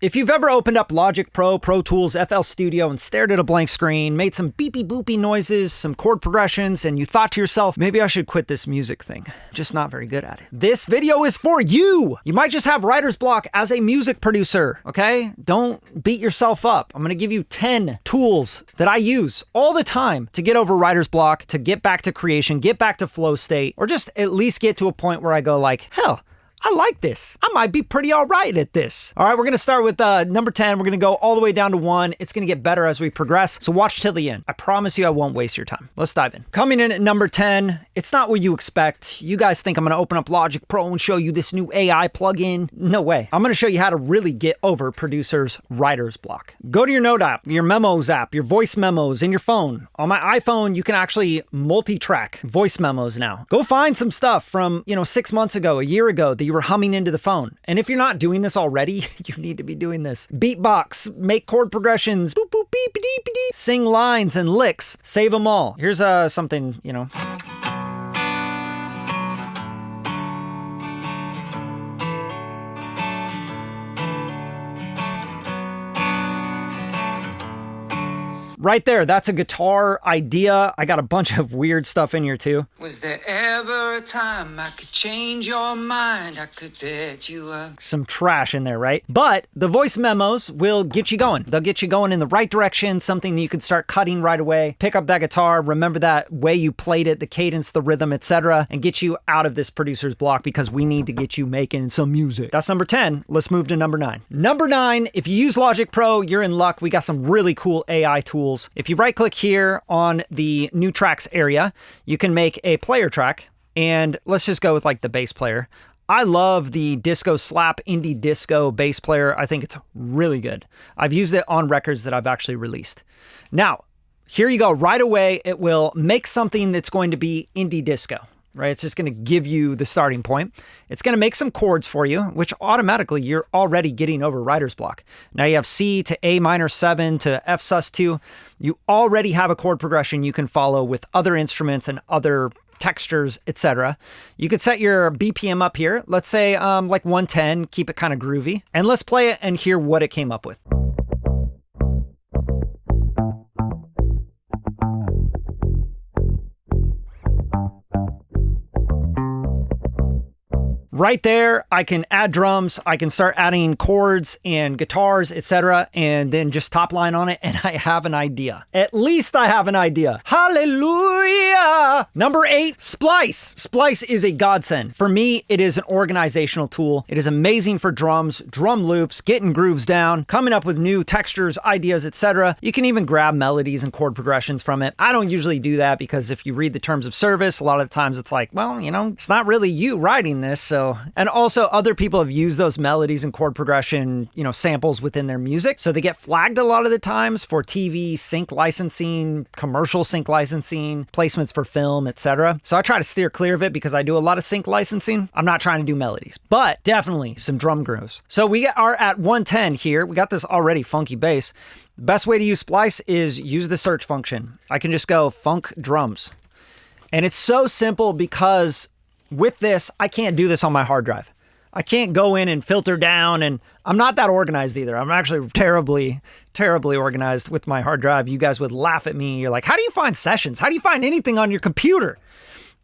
If you've ever opened up Logic Pro, Pro Tools, FL Studio, and stared at a blank screen, made some beepy boopy noises, some chord progressions, and you thought to yourself, maybe I should quit this music thing. Just not very good at it. This video is for you! You might just have writer's block as a music producer, okay? Don't beat yourself up. I'm gonna give you 10 tools that I use all the time to get over writer's block, to get back to creation, get back to flow state, or just at least get to a point where I go like, hell, I like this. I might be pretty all right at this. All right, we're going to start with number 10. We're going to go all the way down to 1. It's going to get better as we progress, so watch till the end. I promise you I won't waste your time. Let's dive in. Coming in at number 10, it's not what you expect. You guys think I'm going to open up Logic Pro and show you this new AI plugin? No way. I'm going to show you how to really get over producers' writer's block. Go to your Note app, your Memos app, your voice memos in your phone. On my iPhone, you can actually multi-track voice memos now. Go find some stuff from, 6 months ago, a year ago, that you were humming into the phone. And if you're not doing this already, you need to be doing this. Beatbox, make chord progressions, boop, boop, beep, beep, beep, sing lines and licks, save them all. Here's something, Right there, that's a guitar idea. I got a bunch of weird stuff in here too. Was there ever a time I could change your mind? I could bet you up. Some trash in there, right? But the voice memos will get you going. They'll get you going in the right direction, something that you can start cutting right away. Pick up that guitar, remember that way you played it, the cadence, the rhythm, etc., and get you out of this producer's block because we need to get you making some music. That's number 10. Let's move to number 9. Number 9, if you use Logic Pro, you're in luck. We got some really cool AI tools. If you right click here on the new tracks area, you can make a player track, and let's just go with like the bass player. I love the disco slap indie disco bass player. I think it's really good. I've used it on records that I've actually released. Now, here you go. Right away, it will make something that's going to be indie disco. Right? It's just going to give you the starting point. It's going to make some chords for you, which automatically you're already getting over writer's block. Now you have C to A minor 7 to F sus2. You already have a chord progression you can follow with other instruments and other textures, etc. You could set your BPM up here. Let's say like 110, keep it kind of groovy. And let's play it and hear what it came up with. Right there, I can add drums, I can start adding chords and guitars, etc., and then just top line on it, and I have an idea. At least I have an idea. Hallelujah! Number 8, Splice. Splice is a godsend. For me, it is an organizational tool. It is amazing for drums, drum loops, getting grooves down, coming up with new textures, ideas, etc. You can even grab melodies and chord progressions from it. I don't usually do that because if you read the terms of service, a lot of the times it's like, well, it's not really you writing this, so. And also other people have used those melodies and chord progression, samples within their music. So they get flagged a lot of the times for TV, sync licensing, commercial sync licensing, placements for film, etc. So I try to steer clear of it because I do a lot of sync licensing. I'm not trying to do melodies, but definitely some drum grooves. So we are at 110 here. We got this already funky bass. The best way to use Splice is use the search function. I can just go funk drums. And it's so simple because with this, I can't do this on my hard drive. I can't go in and filter down, and I'm not that organized either. I'm actually terribly, terribly organized with my hard drive. You guys would laugh at me. You're like, how do you find sessions? How do you find anything on your computer?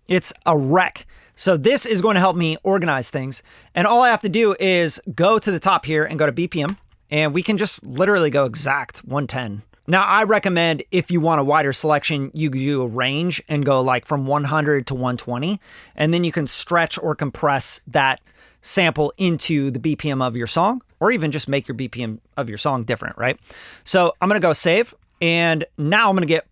It's a wreck. So this is going to help me organize things. And all I have to do is go to the top here and go to BPM, and we can just literally go exact 110. Now, I recommend if you want a wider selection, you do a range and go like from 100 to 120, and then you can stretch or compress that sample into the BPM of your song, or even just make your BPM of your song different, right? So I'm going to go save, and now I'm going to get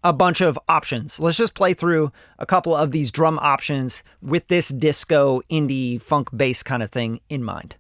a bunch of options. Let's just play through a couple of these drum options with this disco, indie, funk bass kind of thing in mind.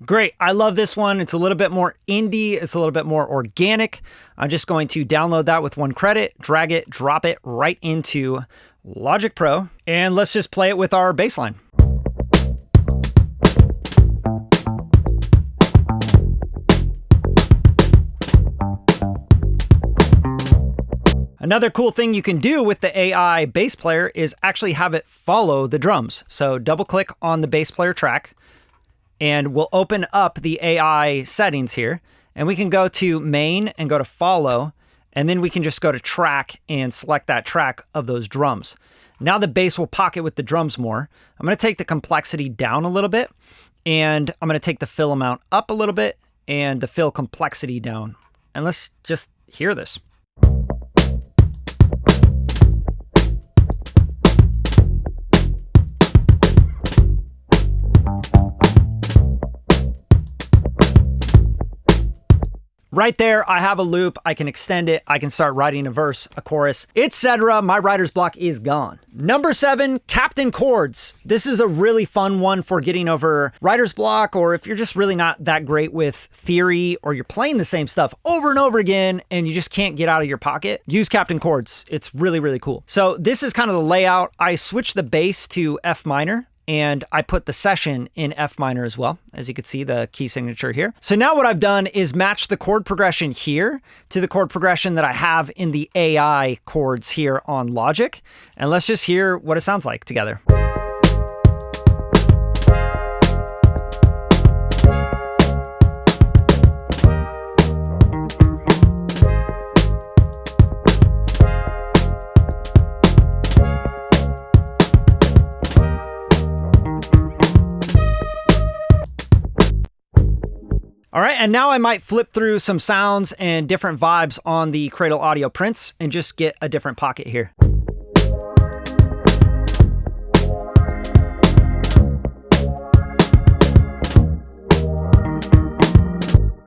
Great. I love this one. It's a little bit more indie. It's a little bit more organic. I'm just going to download that with 1 credit, drag it, drop it right into Logic Pro, and let's just play it with our bass line. Another cool thing you can do with the AI bass player is actually have it follow the drums. So double click on the bass player track and we'll open up the AI settings here, and we can go to main and go to follow, and then we can just go to track and select that track of those drums. Now the bass will pocket with the drums more. I'm going to take the complexity down a little bit, and I'm going to take the fill amount up a little bit and the fill complexity down. And let's just hear this. Right there, I have a loop. I can extend it. I can start writing a verse, a chorus, etc. My writer's block is gone. Number 7, Captain Chords. This is a really fun one for getting over writer's block, or if you're just really not that great with theory, or you're playing the same stuff over and over again and you just can't get out of your pocket. Use Captain Chords. It's really, really cool. So this is kind of the layout. I switched the bass to F minor, and I put the session in F minor as well, as you can see the key signature here. So now what I've done is match the chord progression here to the chord progression that I have in the AI chords here on Logic. And let's just hear what it sounds like together. All right, and now I might flip through some sounds and different vibes on the Cradle Audio prints and just get a different pocket here.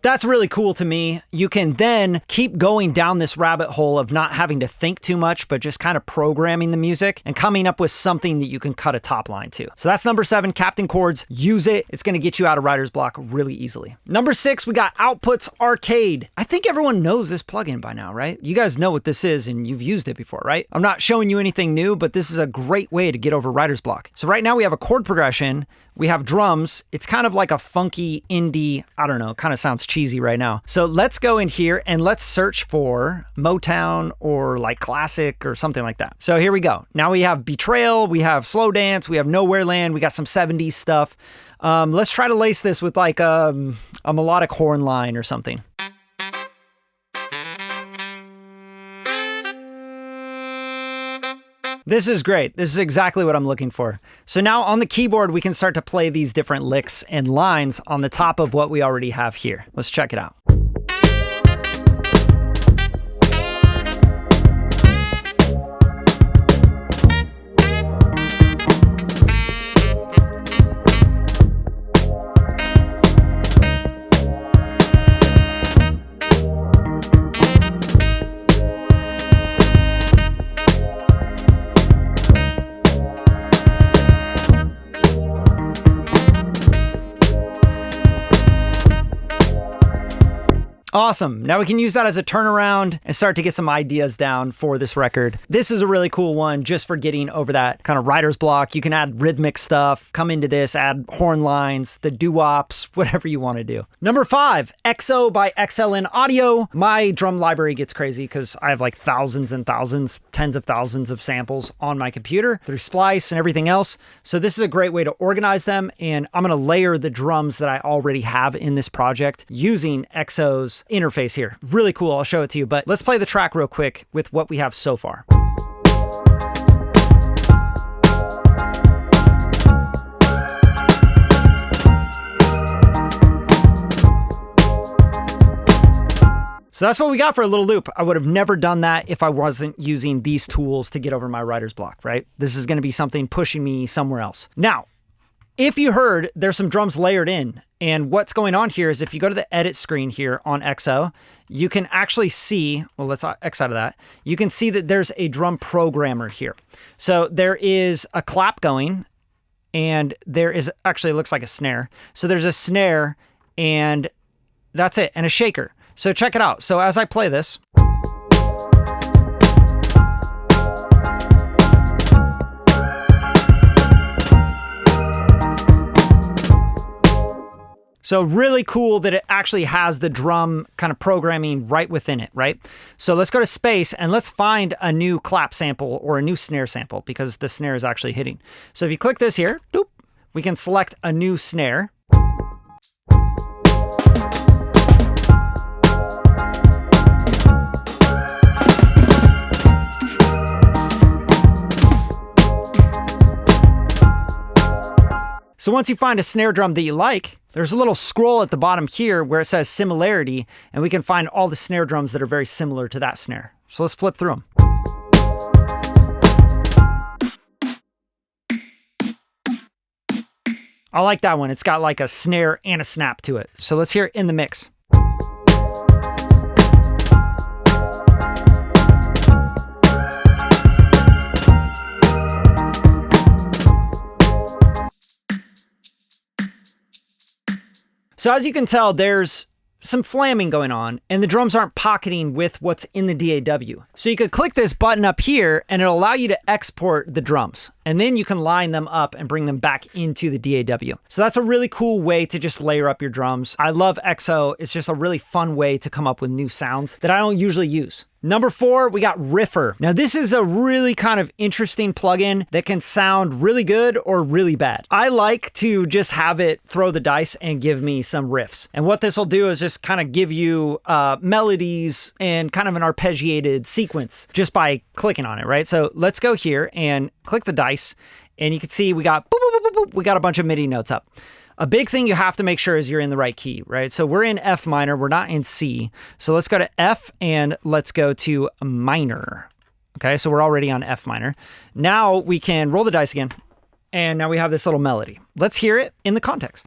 That's really cool to me. You can then keep going down this rabbit hole of not having to think too much, but just kind of programming the music and coming up with something that you can cut a top line to. So that's number 7, Captain Chords. Use it. It's going to get you out of writer's block really easily. Number 6, we got Outputs Arcade. I think everyone knows this plugin by now, right? You guys know what this is and you've used it before, right? I'm not showing you anything new, but this is a great way to get over writer's block. So right now we have a chord progression. We have drums. It's kind of like a funky indie, I don't know, kind of sounds cheesy right now. So let's go in here and let's search for Motown or like classic or something like that. So here we go. Now we have Betrayal, we have Slow Dance, we have Nowhere Land, we got some 70s stuff. Let's try to lace this with like a melodic horn line or something. This is great. This is exactly what I'm looking for. So now on the keyboard, we can start to play these different licks and lines on the top of what we already have here. Let's check it out. Awesome. Now we can use that as a turnaround and start to get some ideas down for this record. This is a really cool one just for getting over that kind of writer's block. You can add rhythmic stuff, come into this, add horn lines, the doo-wops, whatever you want to do. Number 5, XO by XLN Audio. My drum library gets crazy because I have like thousands and thousands, tens of thousands of samples on my computer through Splice and everything else. So this is a great way to organize them, and I'm going to layer the drums that I already have in this project using XO's interface here. Really cool. I'll show it to you, but let's play the track real quick with what we have so far. So that's what we got for a little loop. I would have never done that if I wasn't using these tools to get over my writer's block, right? This is going to be something pushing me somewhere else. Now, if you heard, there's some drums layered in. And what's going on here is if you go to the edit screen here on XO, you can actually see, well, let's X out of that. You can see that there's a drum programmer here. So there is a clap going, and there is actually, it looks like a snare. So there's a snare, and that's it, and a shaker. So check it out. So as I play this, so really cool that it actually has the drum kind of programming right within it, right? So let's go to space and let's find a new clap sample or a new snare sample because the snare is actually hitting. So if you click this here, doop, we can select a new snare. So once you find a snare drum that you like, there's a little scroll at the bottom here where it says similarity, and we can find all the snare drums that are very similar to that snare. So let's flip through them. I like that one. It's got like a snare and a snap to it. So let's hear it in the mix. So as you can tell, there's some flamming going on and the drums aren't pocketing with what's in the DAW. So you could click this button up here and it'll allow you to export the drums. And then you can line them up and bring them back into the DAW. So that's a really cool way to just layer up your drums. I love XO. It's just a really fun way to come up with new sounds that I don't usually use. Number 4, we got Riffer. Now this is a really kind of interesting plugin that can sound really good or really bad. I like to just have it throw the dice and give me some riffs. And what this will do is just kind of give you melodies and kind of an arpeggiated sequence just by clicking on it, right? So let's go here and click the dice and you can see we got, boop, boop, boop, boop, we got a bunch of MIDI notes up. A big thing you have to make sure is you're in the right key, right? So we're in F minor, we're not in C. So let's go to F and let's go to minor. Okay, so we're already on F minor. Now we can roll the dice again. And now we have this little melody. Let's hear it in the context.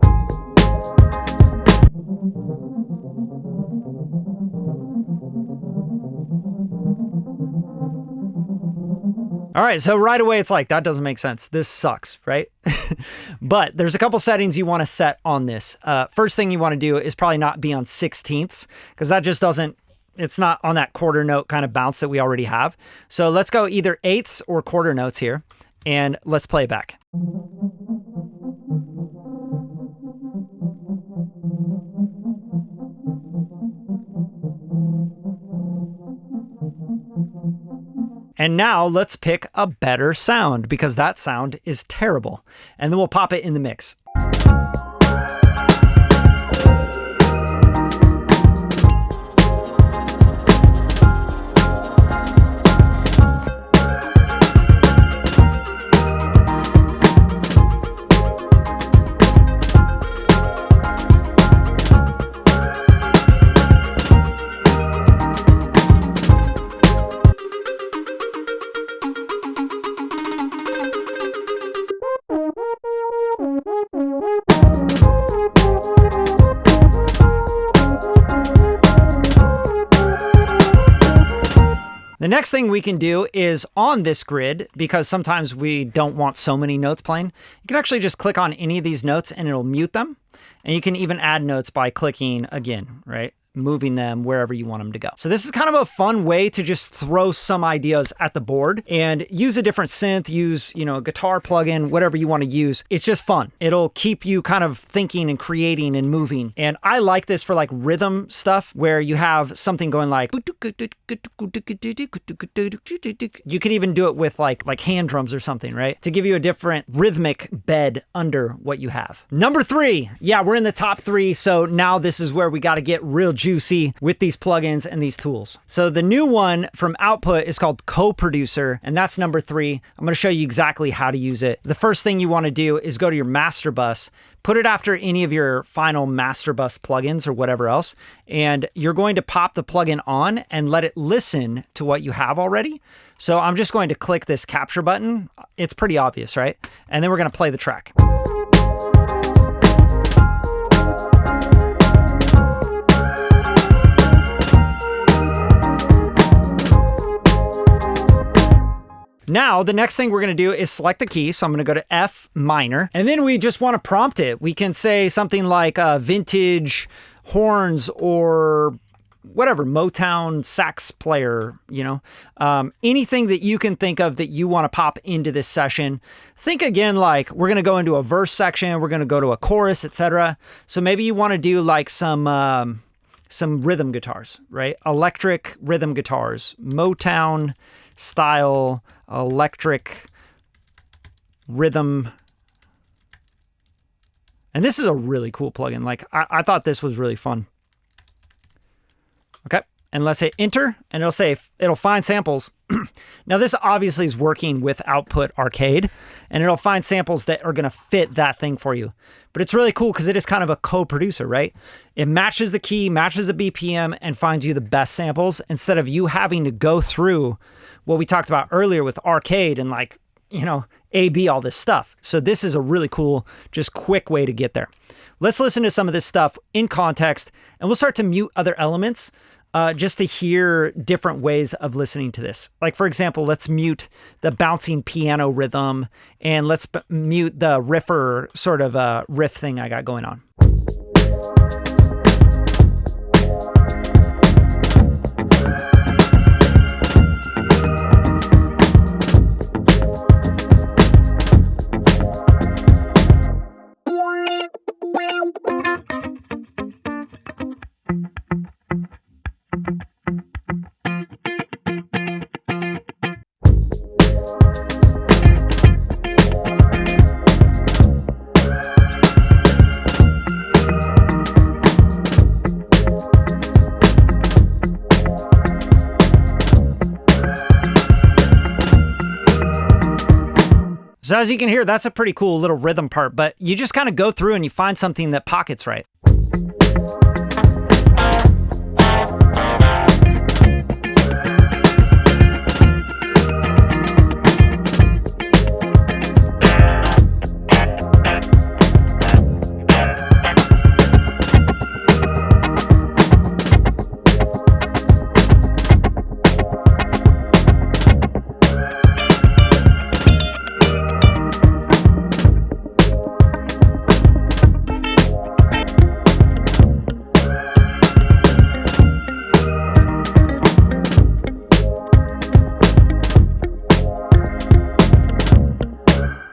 All right, so right away it's like, that doesn't make sense. This sucks, right? But there's a couple settings you want to set on this. First thing you want to do is probably not be on 16ths because that just doesn't, it's not on that quarter note kind of bounce that we already have. So let's go either eighths or quarter notes here and let's play it back. And now let's pick a better sound because that sound is terrible. And then we'll pop it in the mix. The next thing we can do is on this grid, because sometimes we don't want so many notes playing, you can actually just click on any of these notes and it'll mute them. And you can even add notes by clicking again, right? Moving them wherever you want them to go. So this is kind of a fun way to just throw some ideas at the board and use a different synth, use, you know, a guitar plugin, whatever you want to use. It's just fun. It'll keep you kind of thinking and creating and moving. And I like this for like rhythm stuff where you have something going like, you could even do it with like hand drums or something, right? To give you a different rhythmic bed under what you have. Number 3. Yeah, we're in the top 3. So now this is where we got to get real juicy with these plugins and these tools. So the new one from Output is called Co-Producer, and that's number 3. I'm going to show you exactly how to use it. The first thing you want to do is go to your master bus, put it after any of your final master bus plugins or whatever else, and you're going to pop the plugin on and let it listen to what you have already. So I'm just going to click this capture button. It's pretty obvious, right? And then we're going to play the track. Now, the next thing we're going to do is select the key. So I'm going to go to F minor, and then we just want to prompt it. We can say something like vintage horns or whatever, Motown sax player, anything that you can think of that you want to pop into this session. Think again, like we're going to go into a verse section, we're going to go to a chorus, etc. So maybe you want to do like some rhythm guitars, right? Electric rhythm guitars, Motown style electric rhythm. And this is a really cool plugin. Like I thought this was really fun. Okay, and let's hit enter, and it'll find samples. Now this obviously is working with Output Arcade, and it'll find samples that are gonna fit that thing for you. But it's really cool because it is kind of a co-producer, right? It matches the key, matches the BPM, and finds you the best samples instead of you having to go through what we talked about earlier with Arcade and like, A/B all this stuff. So this is a really cool, just quick way to get there. Let's listen to some of this stuff in context, and we'll start to mute other elements just to hear different ways of listening to this. Like, for example, let's mute the bouncing piano rhythm, and let's mute the Riffer sort of riff thing I got going on. So as you can hear, that's a pretty cool little rhythm part, but you just kind of go through and you find something that pockets right.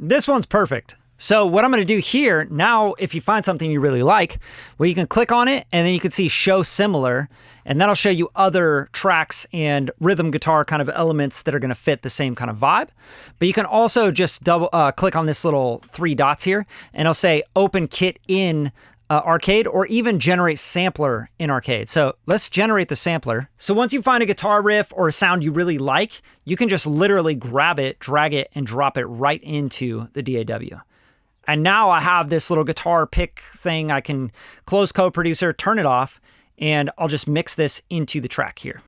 This one's perfect. So what I'm going to do here now, if you find something you really like, well, you can click on it and then you can see show similar, and that'll show you other tracks and rhythm guitar kind of elements that are going to fit the same kind of vibe. But you can also just click on this little 3 dots here, and it'll say open kit in Arcade, or even generate sampler in Arcade. So let's generate the sampler. So once you find a guitar riff or a sound you really like, you can just literally grab it, drag it, and drop it right into the DAW. And now I have this little guitar pick thing. I can close co-producer, turn it off, and I'll just mix this into the track here.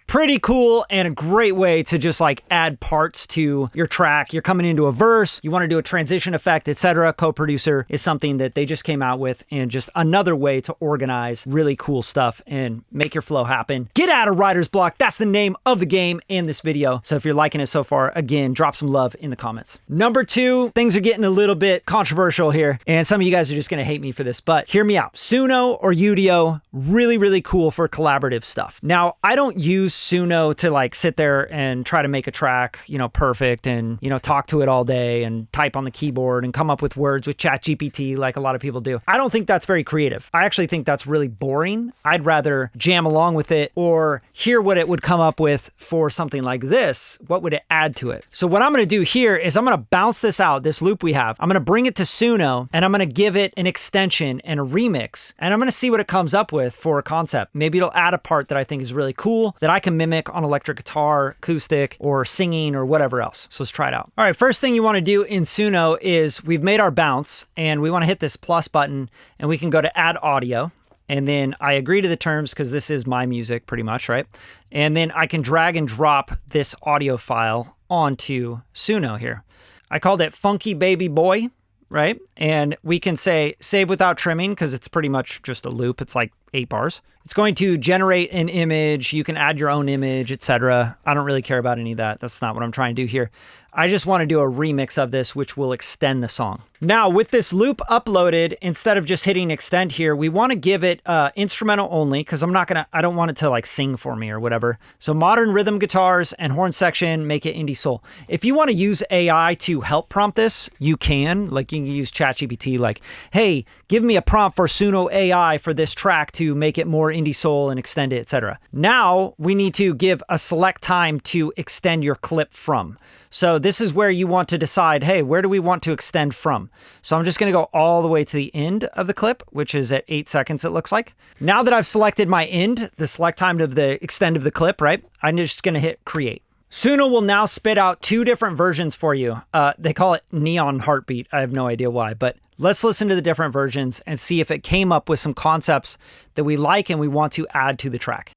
Pretty cool and a great way to just like add parts to your track. You're coming into a verse, you want to do a transition effect, etc. Co-producer is something that they just came out with, and just another way to organize really cool stuff and make your flow happen. Get out of writer's block. That's the name of the game in this video. So if you're liking it so far, again, drop some love in the comments. Number 2, things are getting a little bit controversial here, and some of you guys are just going to hate me for this, but hear me out. Suno or Udio, really, really cool for collaborative stuff. Now, I don't use Suno to like sit there and try to make a track, perfect, and, talk to it all day and type on the keyboard and come up with words with ChatGPT like a lot of people do. I don't think that's very creative. I actually think that's really boring. I'd rather jam along with it or hear what it would come up with for something like this. What would it add to it? So what I'm going to do here is I'm going to bounce this out, this loop we have. I'm going to bring it to Suno, and I'm going to give it an extension and a remix, and I'm going to see what it comes up with for a concept. Maybe it'll add a part that I think is really cool that I can mimic on electric guitar, acoustic, or singing, or whatever else. So let's try it out. All right, first thing you want to do in Suno is we've made our bounce, and we want to hit this plus button, and we can go to add audio, And then I agree to the terms because this is my music pretty much, right? And then I can drag and drop this audio file onto Suno here. I called it Funky Baby Boy, right? And we can say save without trimming because it's pretty much just a loop. It's like 8 bars. It's going to generate an image. You can add your own image, etc. I don't really care about any of that. That's not what I'm trying to do here. I just want to do a remix of this, which will extend the song. Now, with this loop uploaded, instead of just hitting extend here, we want to give it instrumental only because I don't want it to like sing for me or whatever. So modern rhythm guitars and horn section, make it indie soul. If you want to use AI to help prompt this, you can. Like you can use ChatGPT like, hey, give me a prompt for Suno AI for this track to make it more indie soul and extend it, etc. Now we need to give a select time to extend your clip from. So this is where you want to decide, hey, where do we want to extend from? So I'm just going to go all the way to the end of the clip, which is at 8 seconds, it looks like. Now that I've selected my end, the select time of the extend of the clip, right? I'm just going to hit create. Suno will now spit out 2 different versions for you. They call it Neon Heartbeat. I have no idea why, but let's listen to the different versions and see if it came up with some concepts that we like and we want to add to the track.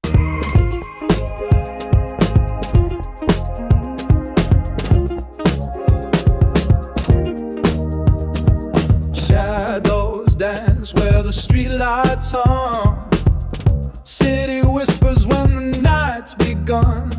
Shadows dance where the streetlights on. City whispers when the night's begun.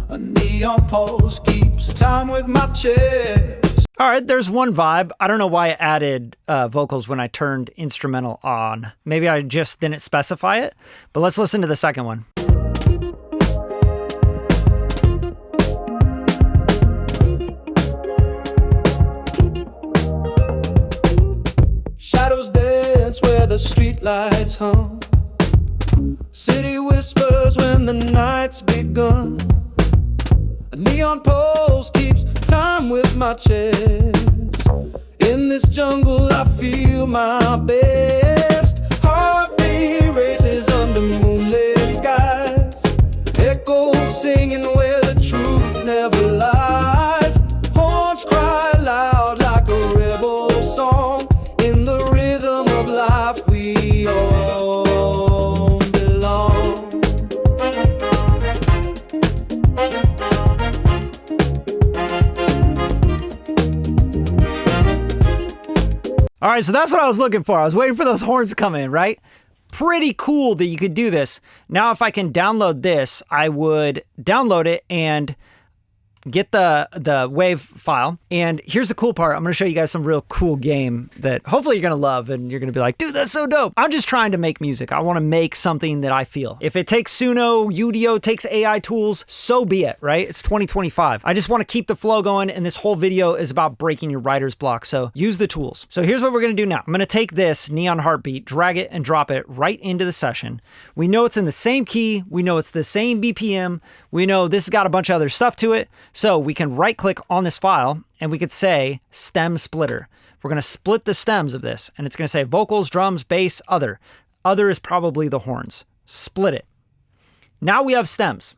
A neon pulse keeps time with my chest. All right, there's one vibe. I don't know why I added vocals when I turned instrumental on. Maybe I just didn't specify it, but let's listen to the second one. Shadows dance where the streetlights hum. City whispers when the night's begun. A neon pulse keeps time with my chest. In this jungle I feel my best. Heartbeat races under moonlit skies. Echoes singing where the truth never lies. Horns cry loud like a rebel song. In the rhythm of life we all belong. All right, so that's what I was looking for. I was waiting for those horns to come in, right? Pretty cool that you could do this. Now, if I can download this, I would download it and get the WAV file. And here's the cool part. I'm going to show you guys some real cool game that hopefully you're going to love and you're going to be like, dude, that's so dope. I'm just trying to make music. I want to make something that I feel. If it takes Suno, Udio, takes AI tools, so be it, right? It's 2025. I just want to keep the flow going, and this whole video is about breaking your writer's block, so use the tools. So here's what we're going to do now. I'm going to take this Neon Heartbeat, drag it and drop it right into the session. We know it's in the same key. We know it's the same BPM. We know this has got a bunch of other stuff to it. So we can right click on this file and we could say stem splitter. We're going to split the stems of this, and it's going to say vocals, drums, bass, other. Other is probably the horns. Split it. Now we have stems.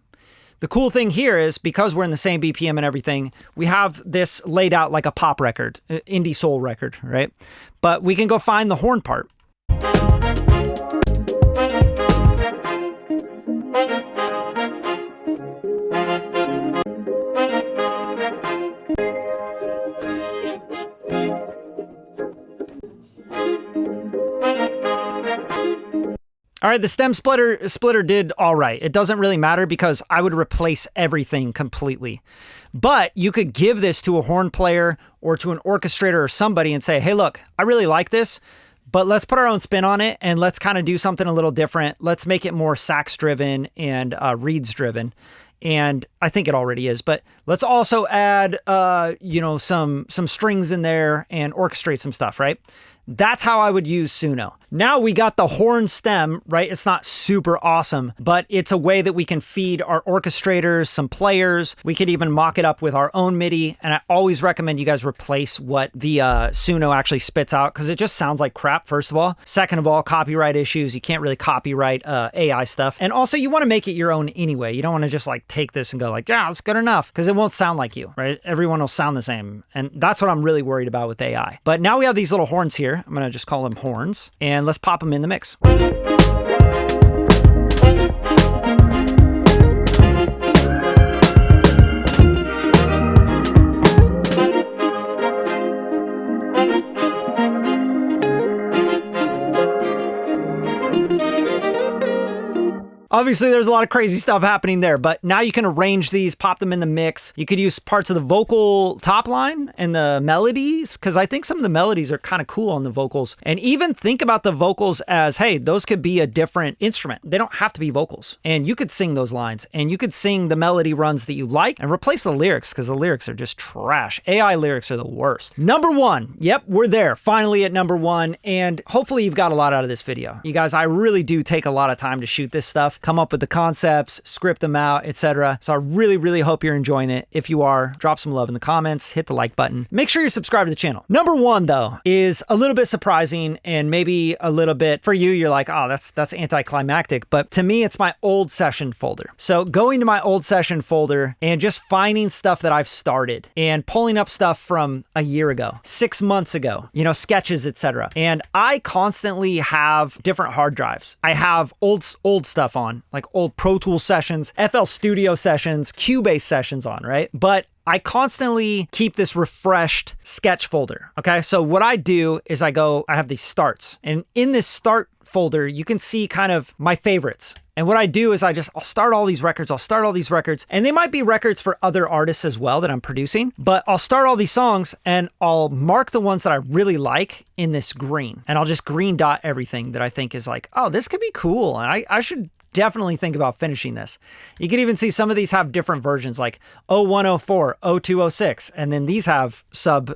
The cool thing here is because we're in the same BPM and everything, we have this laid out like a pop record, indie soul record, right? But we can go find the horn part. All right, the stem splitter did all right. It doesn't really matter because I would replace everything completely. But you could give this to a horn player or to an orchestrator or somebody and say, hey, look, I really like this, but let's put our own spin on it and let's kind of do something a little different. Let's make it more sax driven and reeds driven. And I think it already is, but let's also add, some strings in there and orchestrate some stuff, right? That's how I would use Suno. Now we got the horn stem, right? It's not super awesome, but it's a way that we can feed our orchestrators, some players. We could even mock it up with our own MIDI. And I always recommend you guys replace what the Suno actually spits out because it just sounds like crap, first of all. Second of all, copyright issues. You can't really copyright AI stuff. And also you want to make it your own anyway. You don't want to just like take this and go like, yeah, it's good enough, because it won't sound like you, right? Everyone will sound the same. And that's what I'm really worried about with AI. But now we have these little horns here. here. I'm gonna just call them horns, and let's pop them in the mix. Obviously, there's a lot of crazy stuff happening there, but now you can arrange these, pop them in the mix. You could use parts of the vocal top line and the melodies, because I think some of the melodies are kind of cool on the vocals. And even think about the vocals as, hey, those could be a different instrument. They don't have to be vocals. And you could sing those lines, and you could sing the melody runs that you like and replace the lyrics, because the lyrics are just trash. AI lyrics are the worst. Number one. Yep, we're there. Finally at number one. And hopefully you've got a lot out of this video. You guys, I really do take a lot of time to shoot this stuff, come up with the concepts, script them out, etc. So I really, really hope you're enjoying it. If you are, drop some love in the comments, hit the like button. Make sure you subscribe to the channel. Number one, though, is a little bit surprising, and maybe a little bit for you, you're like, oh, that's anticlimactic. But to me, it's my old session folder. So going to my old session folder and just finding stuff that I've started and pulling up stuff from a year ago, 6 months ago, you know, sketches, etc. And I constantly have different hard drives. I have old stuff on, like old Pro Tools sessions, FL Studio sessions, Cubase sessions on, right? But I constantly keep this refreshed sketch folder. Okay. So what I do is I have these starts, and in this start folder, you can see kind of my favorites. And what I do is I'll start all these records. And they might be records for other artists as well that I'm producing, but I'll start all these songs and I'll mark the ones that I really like in this green. And I'll just green dot everything that I think is like, oh, this could be cool. And I should definitely think about finishing this. You can even see some of these have different versions, like 0104, 0206, and then these have sub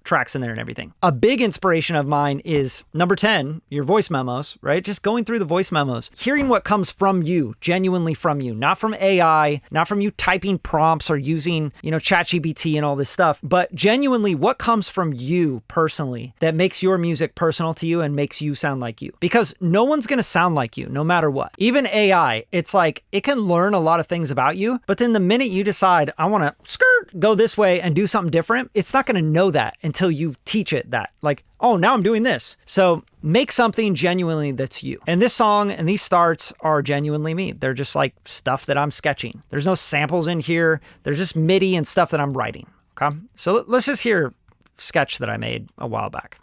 tracks in there and everything. A big inspiration of mine is number 10, your voice memos, right? Just going through the voice memos, hearing what comes from you, genuinely from you, not from AI, not from you typing prompts or using, you know, ChatGPT and all this stuff, but genuinely what comes from you personally that makes your music personal to you and makes you sound like you. Because no one's going to sound like you, no matter what. Even AI, it's like it can learn a lot of things about you, but then the minute you decide, I want to go this way and do something different, it's not going to know that until you teach it that. Like, oh, now I'm doing this. So make something genuinely that's you. And this song and these starts are genuinely me. They're just like stuff that I'm sketching. There's no samples in here. There's just MIDI and stuff that I'm writing. Okay. So let's just hear a sketch that I made a while back.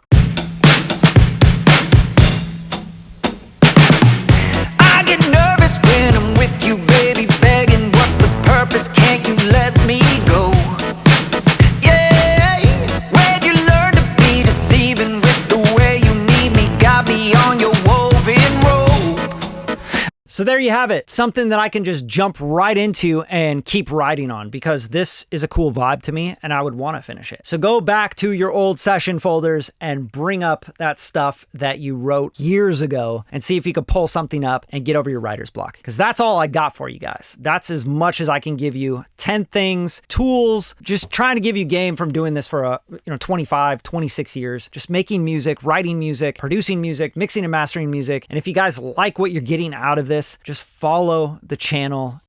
I get nervous when I'm with you, baby, begging, what's the purpose? Can't you let me go? Yeah, where'd you learn to be deceiving with the way you need me? Got me on your woven rope. So there you have it. Something that I can just jump right into and keep writing on, because this is a cool vibe to me and I would want to finish it. So go back to your old session folders and bring up that stuff that you wrote years ago and see if you could pull something up and get over your writer's block. Because that's all I got for you guys. That's as much as I can give you. 10 things, tools, just trying to give you game from doing this for 25, 26 years, just making music, writing music, producing music, mixing and mastering music. And if you guys like what you're getting out of this, just follow the channel